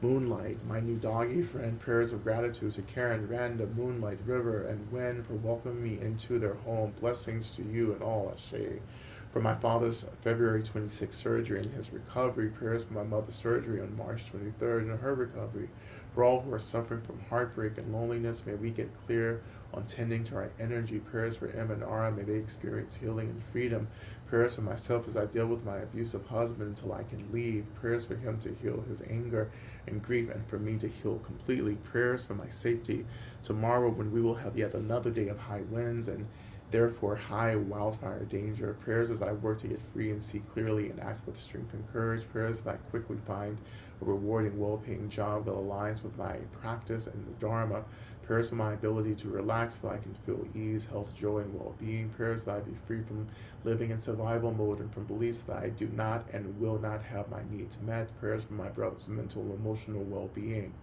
Moonlight, my new doggy friend. Prayers of gratitude to Karen, Randa, Moonlight, River, and Wen for welcoming me into their home. Blessings to you and all, Ashe. For my father's February 26th surgery and his recovery. Prayers for my mother's surgery on March 23rd and her recovery. For all who are suffering from heartbreak and loneliness, may we get clear on tending to our energy. Prayers for M and R, may they experience healing and freedom. Prayers for myself as I deal with my abusive husband until I can leave. Prayers for him to heal his anger and grief, and for me to heal completely. Prayers for my safety tomorrow when we will have yet another day of high winds and therefore high wildfire danger. Prayers as I work to get free and see clearly and act with strength and courage. Prayers that I quickly find a rewarding, well-paying job that aligns with my practice and the Dharma. Prayers for my ability to relax so I can feel ease, health, joy, and well-being. Prayers that I be free from living in survival mode and from beliefs that I do not and will not have my needs met. Prayers for my brother's mental and emotional well-being.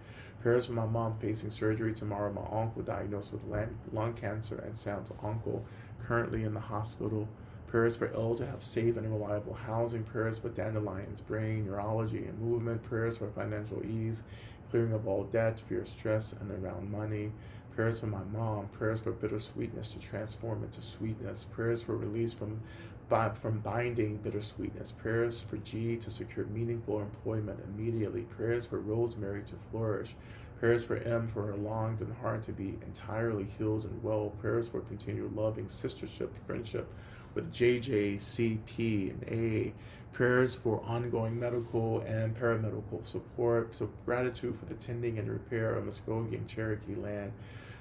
Prayers for my mom facing surgery tomorrow, my uncle diagnosed with lung cancer, and Sam's uncle currently in the hospital. Prayers for ill to have safe and reliable housing. Prayers for dandelions, brain, neurology, and movement. Prayers for financial ease, clearing of all debt, fear, stress, and around money. Prayers for my mom. Prayers for bittersweetness to transform into sweetness. Prayers for release from binding bittersweetness. Prayers for G to secure meaningful employment immediately. Prayers for Rosemary to flourish. Prayers for M for her lungs and heart to be entirely healed and well. Prayers for continued loving sistership, friendship with JJ, CP, and A. Prayers for ongoing medical and paramedical support. So gratitude for the tending and repair of Muskogee and Cherokee land.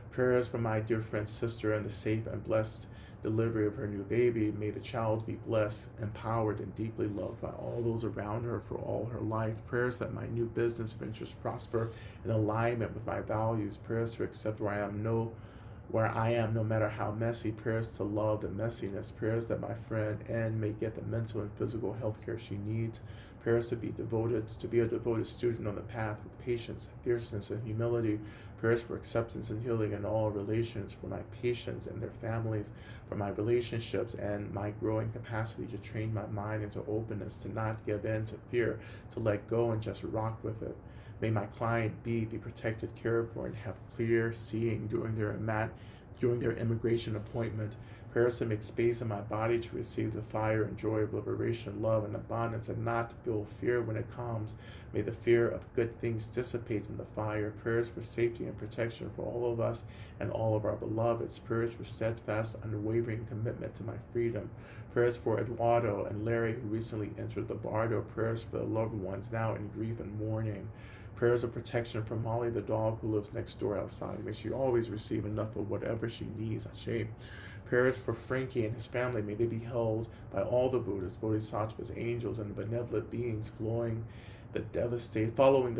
Prayers for my dear friend's sister and the safe and blessed delivery of her new baby. May the child be blessed, empowered, and deeply loved by all those around her for all her life. Prayers that my new business ventures prosper in alignment with my values. Prayers to accept where I am, no matter how messy. Prayers to love the messiness. Prayers that my friend Ann may get the mental and physical health care she needs. Prayers to be a devoted student on the path with patience, fierceness, and humility. Prayers for acceptance and healing in all relations, for my patients and their families, for my relationships and my growing capacity to train my mind into openness, to not give in to fear, to let go and just rock with it. May my client be protected, cared for, and have clear seeing during their immigration appointment. Prayers to make space in my body to receive the fire and joy of liberation, love, and abundance, and not feel fear when it comes. May the fear of good things dissipate in the fire. Prayers for safety and protection for all of us and all of our beloveds. Prayers for steadfast, unwavering commitment to my freedom. Prayers for Eduardo and Larry, who recently entered the bardo. Prayers for the loved ones now in grief and mourning. Prayers of protection for Molly, the dog who lives next door outside. May she always receive enough of whatever she needs. Ashe. Prayers for Frankie and his family. May they be held by all the Buddhas, Bodhisattvas, angels, and the benevolent beings following the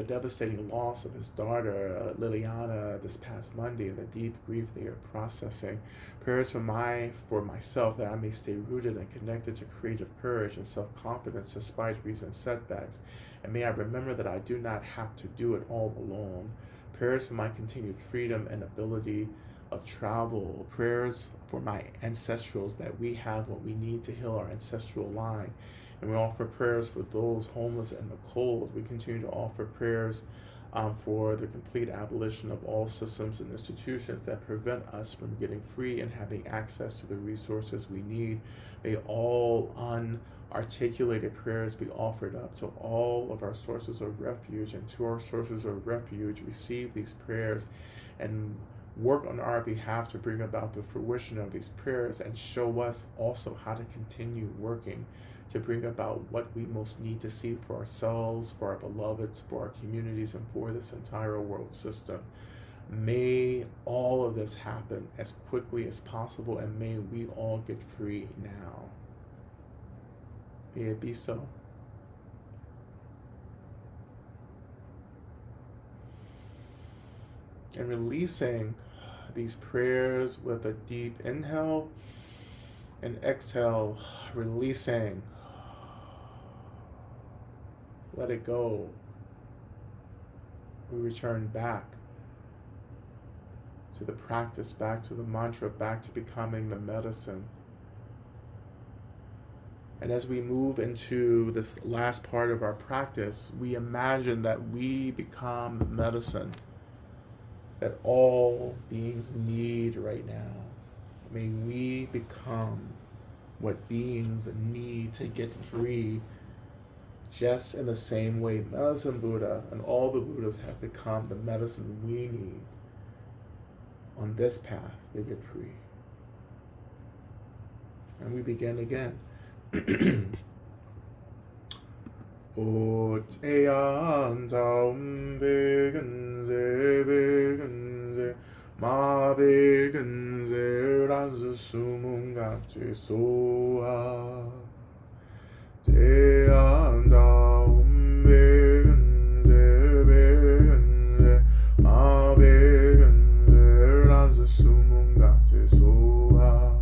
devastating loss of his daughter, Liliana, this past Monday, and the deep grief they are processing. Prayers for myself, that I may stay rooted and connected to creative courage and self-confidence despite recent setbacks. And may I remember that I do not have to do it all alone. Prayers for my continued freedom and ability of travel. Prayers for my ancestrals, that we have what we need to heal our ancestral line. And we offer prayers for those homeless and the cold. We continue to offer prayers for the complete abolition of all systems and institutions that prevent us from getting free and having access to the resources we need. May all unarticulated prayers be offered up to all of our sources of refuge, and to our sources of refuge receive these prayers and work on our behalf to bring about the fruition of these prayers, and show us also how to continue working to bring about what we most need to see for ourselves, for our beloveds, for our communities, and for this entire world system. May all of this happen as quickly as possible, and may we all get free now. May it be so. And releasing these prayers with a deep inhale and exhale, releasing. Let it go. We return back to the practice, back to the mantra, back to becoming the medicine. And as we move into this last part of our practice, we imagine that we become the medicine that all beings need right now. May we become what beings need to get free, just in the same way Medicine Buddha and all the Buddhas have become the medicine we need on this path to get free. And we begin again. O Teyan Taum Begenze Begenze Ma Begenze Raz Sumungache Soa Teyan Taum Begenze Begenze Ma Begenze Raz Sumungache Soa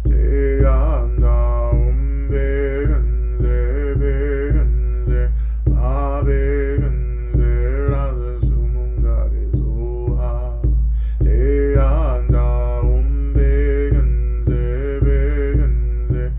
Teyan Taum Begenze Begenze Ma Begenze Raz Sumungare Soa Teyan Taum Begenze Begenze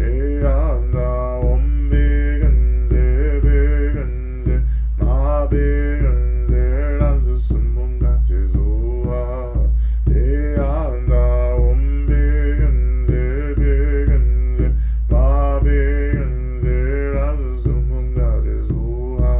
Deyanda Om Begenze Begenze Ma Begenze Ranzu Sumunga Tezoa Deyanda Om Begenze Begenze Ma Begenze Ranzu Sumunga Tezoa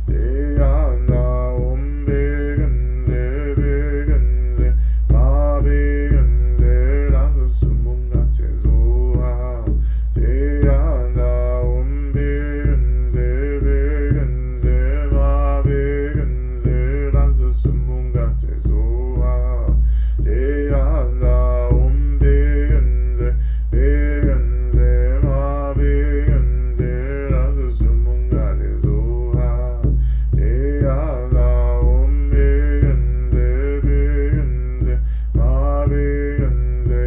Deyanda Om Begenze Begenze Ma Begenze Ranzu Sumunga Tezoa Deyanda Om Begenze Begenze Ma Begenze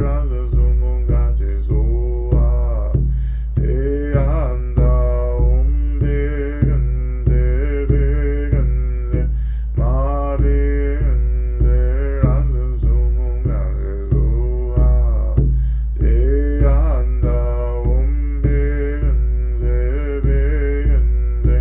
Ranzu Sumunga Tezoa Deyanda Om Begenze Begenze Ma Begenze Ranzu Sumunga Tezoa Deyanda Om Begenze Begenze Ma Begenze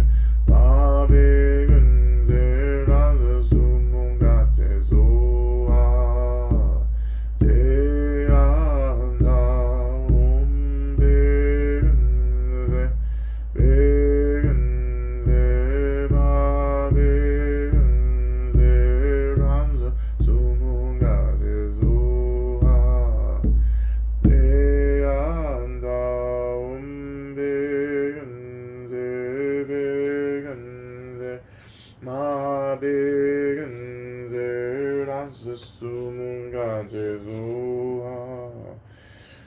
Ranzu Sumunga Tezoa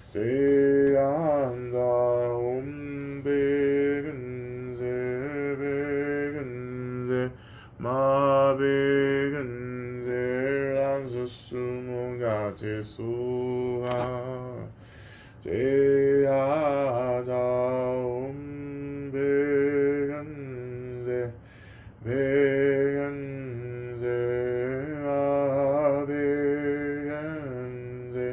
Deyanda Om Begenze Begenze Ma Begenze Ranzu Sumunga Tezoa Deyanda Om Begenze Begenze Ma Begenze Ranzu Sumunga Tezoa Deyanda Om Begenze Begenze Ma Begenze Ranzu Sumunga Tezoa Deyanda Om Begenze Begenze Ma Begenze Ranzu Sumunga Tezoa Deyanda Om Begenze Begenze Ma Begenze Ranzu Sumunga Tezoa Deyanda Om Begenze Begenze Ma Begenze Ranzu Sumunga Tezoa Deyanda Om Begenze Begenze Ma Begenze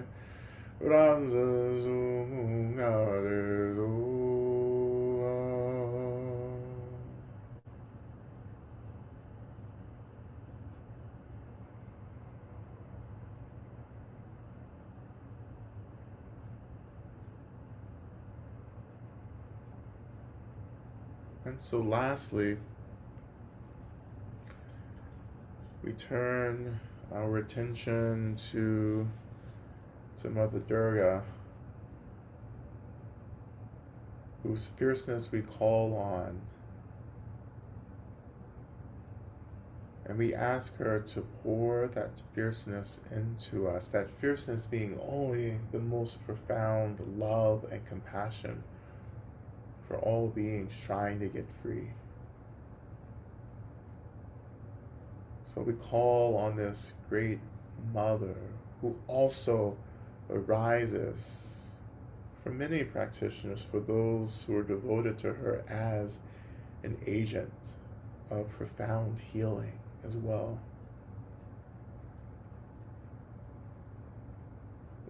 Ranzu Sumunga Tezoa Deyanda Om Begenze Begenze Ma Begenze Ranzu Sumunga Tezoa. And so lastly, we turn our attention to Mother Durga, whose fierceness we call on, and we ask her to pour that fierceness into us, that fierceness being only the most profound love and compassion for all beings trying to get free. So we call on this great mother who also arises for many practitioners, for those who are devoted to her, as an agent of profound healing as well.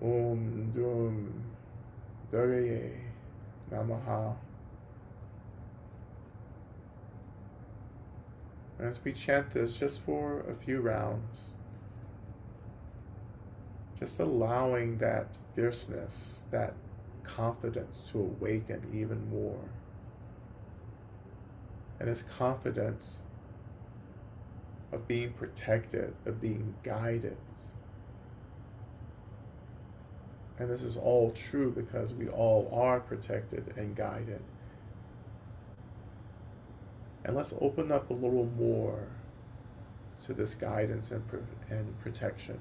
Om Dum Durgaye Namaha. And as we chant this just for a few rounds, just allowing that fierceness, that confidence to awaken even more. And this confidence of being protected, of being guided. And this is all true because we all are protected and guided. And let's open up a little more to this guidance and protection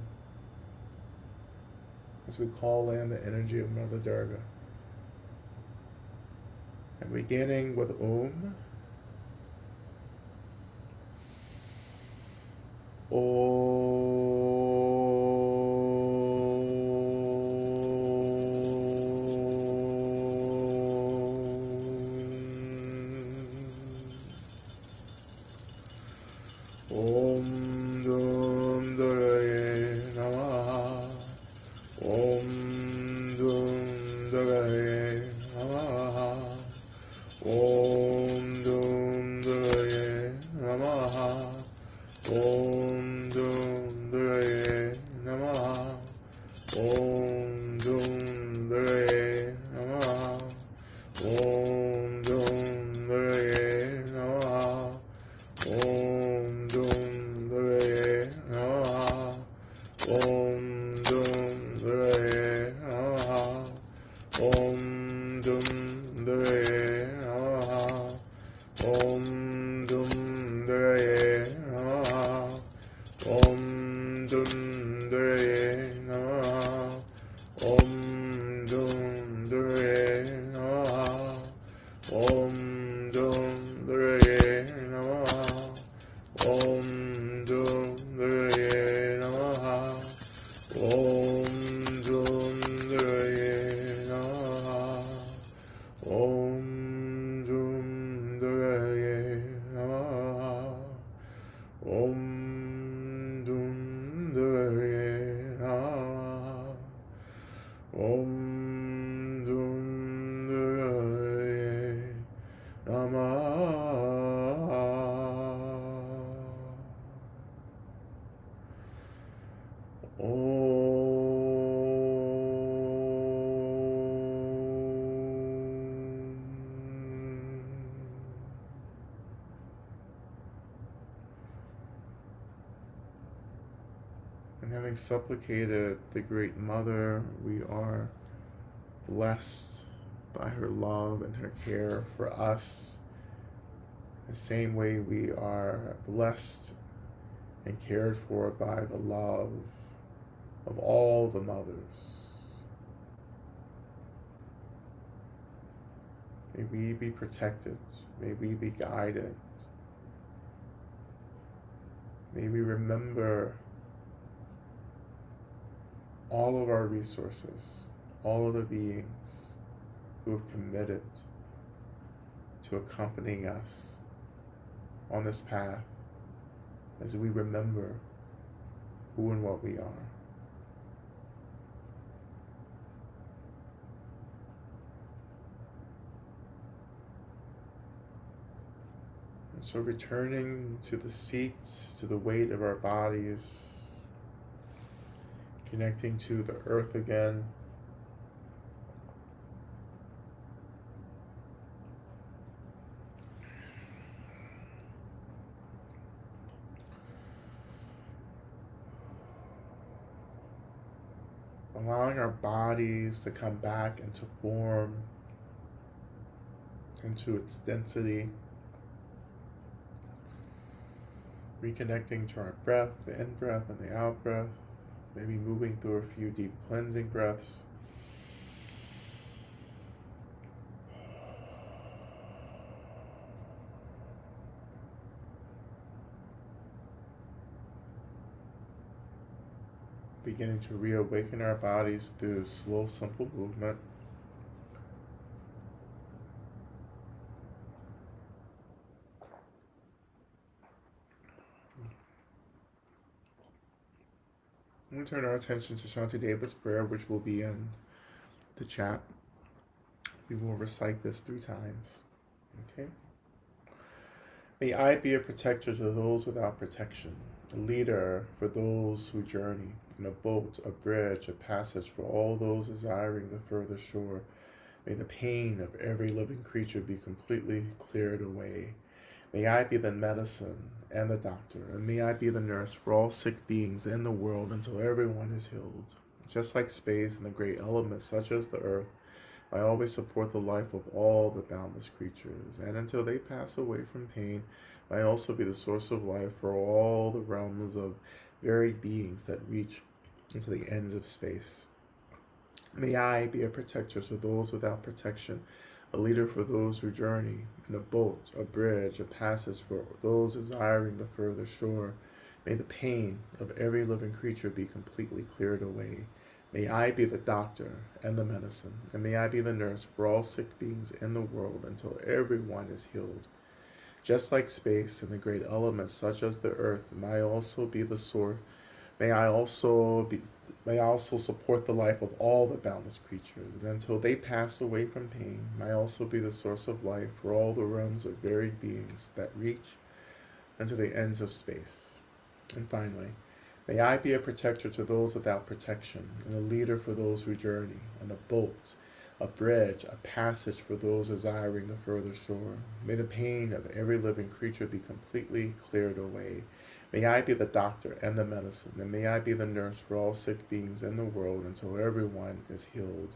as we call in the energy of Mother Durga. And beginning with Om. Om. Om Dum Dure Namaha. Om Dum Dure Namaha. Om Dum Dure Namaha. Om Dum Dure Namaha. Om Dum Dure Namaha. Om Dum Dure Namaha. Om Dum Dure Namaha. Om Dum Dure Namaha. Om Dum Dure Namaha. Om Dum Dure Namaha. Om Dum Dure Namaha. Om Dum Dure Namaha. Om Dum Dure Namaha. Om Dum Dure Namaha. And having supplicated the Great Mother, we are blessed by her love and her care for us. The same way we are blessed and cared for by the love of all the mothers. May we be protected. May we be guided. May we remember all of our resources, all of the beings who have committed to accompanying us on this path as we remember who and what we are. And so returning to the seats, to the weight of our bodies, connecting to the earth again. Allowing our bodies to come back into form, into its density. Reconnecting to our breath, the in-breath and the out-breath. Maybe moving through a few deep cleansing breaths. Beginning to reawaken our bodies through slow, simple movement. We turn our attention to Shanti Deva's prayer, which will be in the chat. We will recite this 3 times. Okay. May I be a protector to those without protection, a leader for those who journey, in a boat, a bridge, a passage for all those desiring the further shore. May the pain of every living creature be completely cleared away. May I be the medicine and the doctor, and may I be the nurse for all sick beings in the world until everyone is healed. Just like space and the great elements such as the earth, I always support the life of all the boundless creatures, and until they pass away from pain, I also be the source of life for all the realms of varied beings that reach into the ends of space. May I be a protector to those without protection, a leader for those who journey, in a boat, a bridge, a passage for those desiring the further shore. May the pain of every living creature be completely cleared away. May I be the doctor and the medicine, and may I be the nurse for all sick beings in the world until everyone is healed. Just like space and the great elements such as the earth, may I also be the source. May I also support the life of all the boundless creatures, and until they pass away from pain, may I also be the source of life for all the realms of varied beings that reach into the ends of space. And finally, May I be a protector to those without protection, and a leader for those who journey, and a boat, a bridge, a passage for those desiring the further shore. May the pain of every living creature be completely cleared away. May I be the doctor and the medicine, and may I be the nurse for all sick beings in the world until everyone is healed.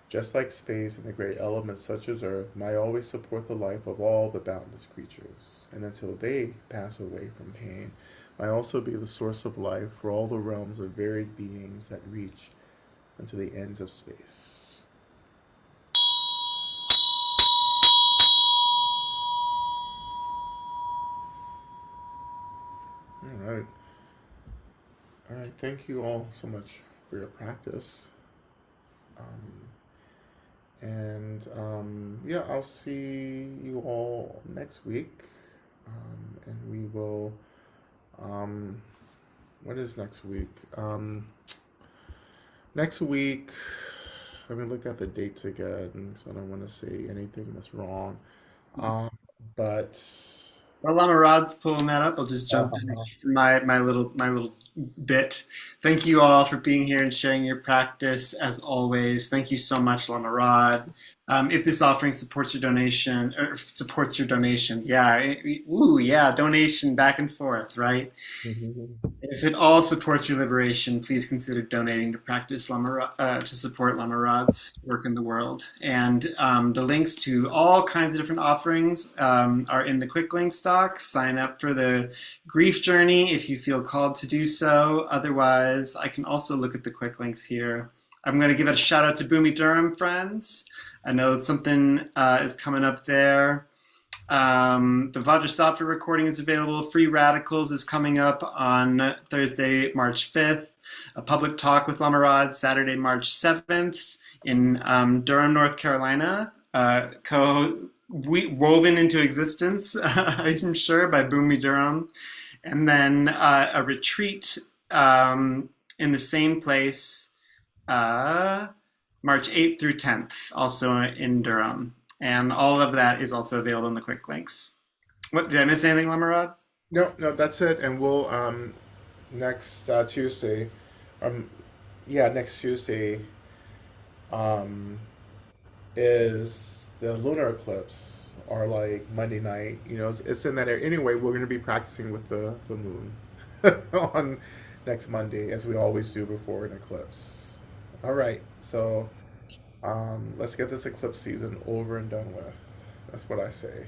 Just like space and the great elements such as earth, may I always support the life of all the boundless creatures, and until they pass away from pain, may I also be the source of life for all the realms of varied beings that reach unto the ends of space. All right. All right. Thank you all so much for your practice. Um, and yeah, I'll see you all next week. And we will. Um, what is next week? Next week, let me look at the dates again because I don't want to say anything that's wrong. Um, but While Lama Rod's pulling that up, I'll just jump in uh, for my little bit. Thank you all for being here and sharing your practice as always. Thank you so much, Lama Rod. If this offering supports your donation or supports your donation, yeah, ooh, yeah, donation back and forth, right? If it all supports your liberation, please consider donating to practice to support Lama Rod's work in the world. And the links to all kinds of different offerings are in the quick link stock. Sign up for the grief journey if you feel called to do so. Otherwise, I can also look at the quick links here. I'm going to give it a shout out to Boomy Durham, friends. I know something is coming up there. The Vajrasattva recording is available. Free Radicals is coming up on Thursday, March 5th. A public talk with Lama Rod, Saturday, March 7th in Durham, North Carolina. Woven into existence, I'm sure, by Boomy Durham. And then a retreat in the same place, uh, March 8th through 10th, also in Durham. And all of that is also available in the quick links. What did I miss anything, Lamarad? no, no, that's it. And we'll next Tuesday, um, yeah, next Tuesday um is the lunar eclipse, or like Monday night. It's in that area. Anyway, we're going to be practicing with the moon on next Monday, as we always do before an eclipse. All right, so let's get this eclipse season over and done with. That's what I say.